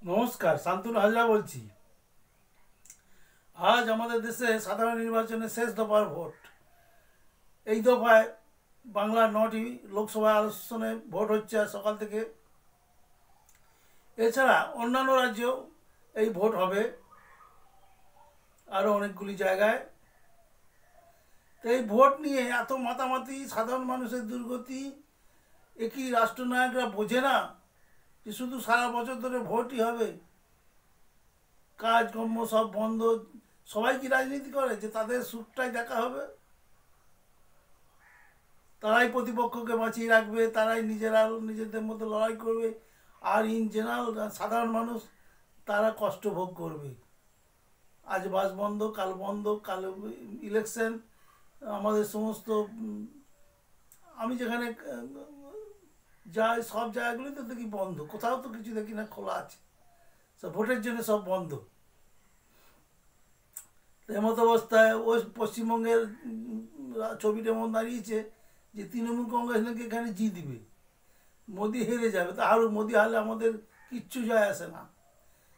নমস্কার, শান্তনু হাজরা বলছি। আজ আমাদের দেশে সাধারণ নির্বাচনে শেষ দফার ভোট। এই দফায় বাংলার 9টি লোকসভা আসনে ভোট হচ্ছে আজ সকাল থেকে। এছাড়া অন্যান্য রাজ্যেও এই ভোট হবে, আরও অনেকগুলি জায়গায়। তো এই ভোট নিয়ে এত মাতামাতি, সাধারণ মানুষের দুর্গতি, এ কি রাষ্ট্রনায়করা বোঝে না যে শুধু সারা বছর ধরে ভোটই হবে? কাজকর্ম সব বন্ধ। সবাই কি রাজনীতি করে যে তাদের সুখটাই দেখা হবে? তারাই প্রতিপক্ষকে বাঁচিয়ে রাখবে, তারাই নিজেরা নিজেদের মধ্যে লড়াই করবে, আর ইন জেনারেল সাধারণ মানুষ তারা কষ্ট ভোগ করবে। আজ বাস বন্ধ, কাল বন্ধ, কাল ইলেকশন। আমাদের সমস্ত আমি যেখানে যাই সব জায়গাগুলিতে দেখি বন্ধ, কোথাও তো কিছু দেখি না খোলা আছে। সব ভোটের জন্য সব বন্ধ। এমত অবস্থায় ওই পশ্চিমবঙ্গের ছবিটা এমন দাঁড়িয়েছে যে তৃণমূল কংগ্রেস নাকি এখানে জিতবে, মোদি হেরে যাবে। তাহলে মোদি হারলে আমাদের কিচ্ছু যায় আসে না,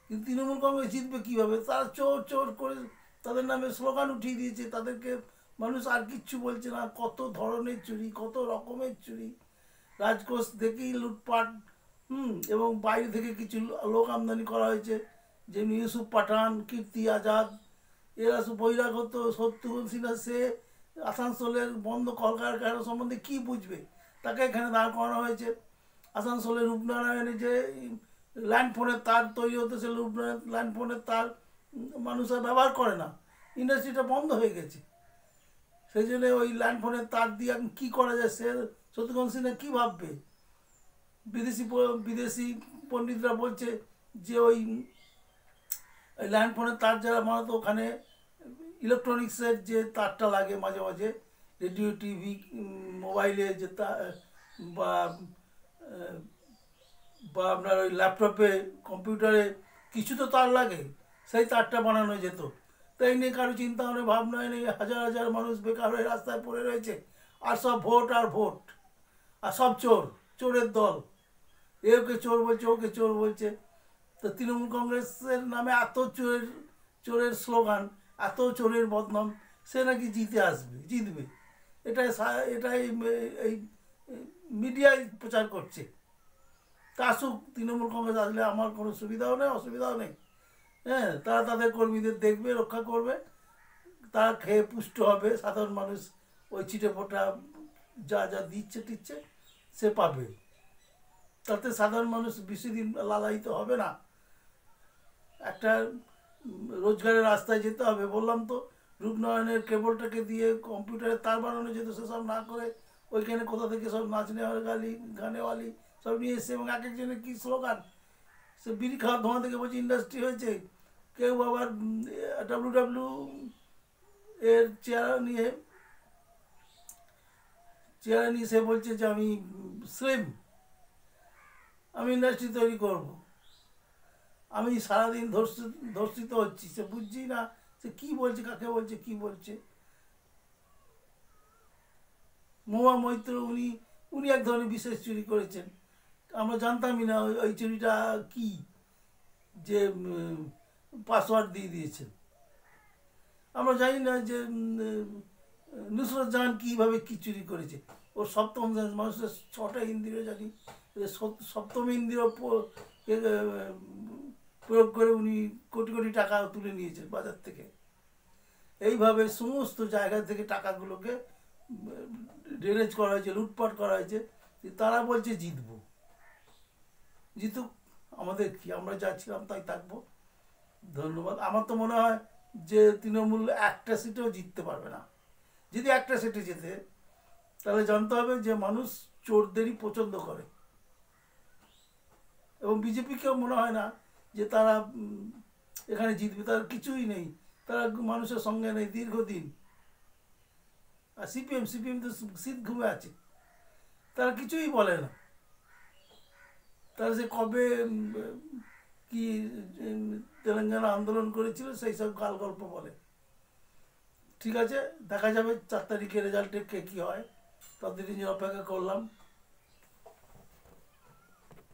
কিন্তু তৃণমূল কংগ্রেস জিতবে কীভাবে? তারা চোর চোর করে তাদের নামে স্লোগান উঠিয়ে দিয়েছে, তাদেরকে মানুষ আর কিচ্ছু বলছে না। কত ধরনের চুরি, কত রকমের চুরি, রাজকোষ থেকেই লুটপাট। এবং বাইরে থেকে কিছু লোক আমদানি করা হয়েছে, যেমনি ইউসুফ পাঠান, কীর্তি আজাদ, এরা সব বহিরাগত। শত্রুঘ্ন সিনহা, সে আসানসোলের বন্ধ কলকারখানা সম্বন্ধে কী বুঝবে? তাকে এখানে দাঁড় করানো হয়েছে। আসানসোলের রূপনারায়ণে যে ল্যান্ডফোনের তার তৈরি হতো, সে রূপনারায়ণ ল্যান্ডফোনের তার মানুষ আর ব্যবহার করে না, ইন্ডাস্ট্রিটা বন্ধ হয়ে গেছে। সেই জন্য ওই ল্যান্ডফোনের তার দিয়ে এখন কী করা যায়, সে শত্রুঘ্ন সিনহা কী ভাববে? বিদেশি বিদেশি পণ্ডিতরা বলছে যে ওই ল্যান্ডফোনের তার যারা বানাতো, ওখানে ইলেকট্রনিক্সের যে তারটা লাগে মাঝে মাঝে, রেডিও, টিভি, মোবাইলে যে তার, বা বা আপনার ওই ল্যাপটপে, কম্পিউটারে কিছু তো তার লাগে, সেই তারটা বানানো যেত। তাই নিয়ে কারো চিন্তা নেই, ভাবনা নেই। হাজার হাজার মানুষ বেকার হয়ে রাস্তায় পড়ে রয়েছে, আর সব ভোট আর ভোট, আর সব চোর, চোরের দল। এ ওকে চোর বলছে, ওকে চোর বলছে। তো তৃণমূল কংগ্রেসের নামে এত চোরের চোরের স্লোগান, এত চোরের বদনাম, সে নাকি জিতবে। এটাই এটাই এই মিডিয়ায় প্রচার করছে। তা আসুক, তৃণমূল কংগ্রেস আসলে আমার কোনো সুবিধাও নেই, অসুবিধাও নেই। হ্যাঁ, তারা তাদের কর্মীদের দেখবে, রক্ষা করবে, তারা খেয়ে পুষ্ট হবে। সাধারণ মানুষ ওই ছিটে ফোটা যা যা দিচ্ছে টিচ্ছে সে পাবে। তাতে সাধারণ মানুষ বেশি দিন লালায়িত হবে না। একটা রোজগারের রাস্তায় যেতে হবে। বললাম তো, রূপনারায়ণের কেবলটাকে দিয়ে কম্পিউটারে তার বানানো যেত, সেসব না করে ওইখানে কোথা থেকে সব নাচনে গানেওয়ালি সব নিয়ে এসছে। এবং এক একজনের কী স্লোগান! সে বিড়ি খাওয়া ধোঁয়া থেকে বলছে ইন্ডাস্ট্রি হয়েছে। কেউ আবার ডাব্লিউ এর চেয়ারে নিয়ে সে বলছে যে আমি স্লিম, আমি ইন্ডাস্ট্রি তৈরি করব। আমি সারাদিন ধর্ষিত হচ্ছি, সে বুঝছি না সে কী বলছে, কাকে বলছে, কী বলছে। মহুয়া মৈত্র, উনি উনি এক ধরনের বিশেষ চুরি করেছেন, আমরা জানতামই না ওই চুরিটা কী, যে পাসওয়ার্ড দিয়ে দিয়েছেন। আমরা জানি না যে নুসরত জাহান কীভাবে কী চুরি করেছে। ওর সপ্তম সেন্স, মানুষের 6টা ইন্দ্রিয় জানি, সপ্তম ইন্দ্রিয় প্রয়োগ করে উনি কোটি কোটি টাকা তুলে নিয়েছেন বাজার থেকে। এইভাবে সমস্ত জায়গা থেকে টাকাগুলোকে ড্রেনেজ করা হয়েছে, লুটপাট করা হয়েছে। তারা বলছে জিতবো, জিতুক, আমাদের কি, আমরা যা ছিলাম তাই থাকবো। ধন্যবাদ। আমার তো মনে হয় যে তৃণমূল একটা সিটেও জিততে পারবে না। যদি একটা সিটে যেতে, তাহলে জানতে হবে যে মানুষ চোরদেরই পছন্দ করে। এবং বিজেপিকেও মনে হয় না যে তারা এখানে জিতবে, তার কিছুই নেই, তারা মানুষের সঙ্গে নেই দীর্ঘদিন। আর সিপিএম তো শীত ঘুমে আছে, তারা কিছুই বলে না। তারা সে কবে কি তেলেঙ্গানা আন্দোলন করেছিল সেই সব গাল গল্প বলে। ঠিক আছে, দেখা যাবে 4 তারিখে রেজাল্টে কে কী হয়। ততদিন অপেক্ষা করলাম।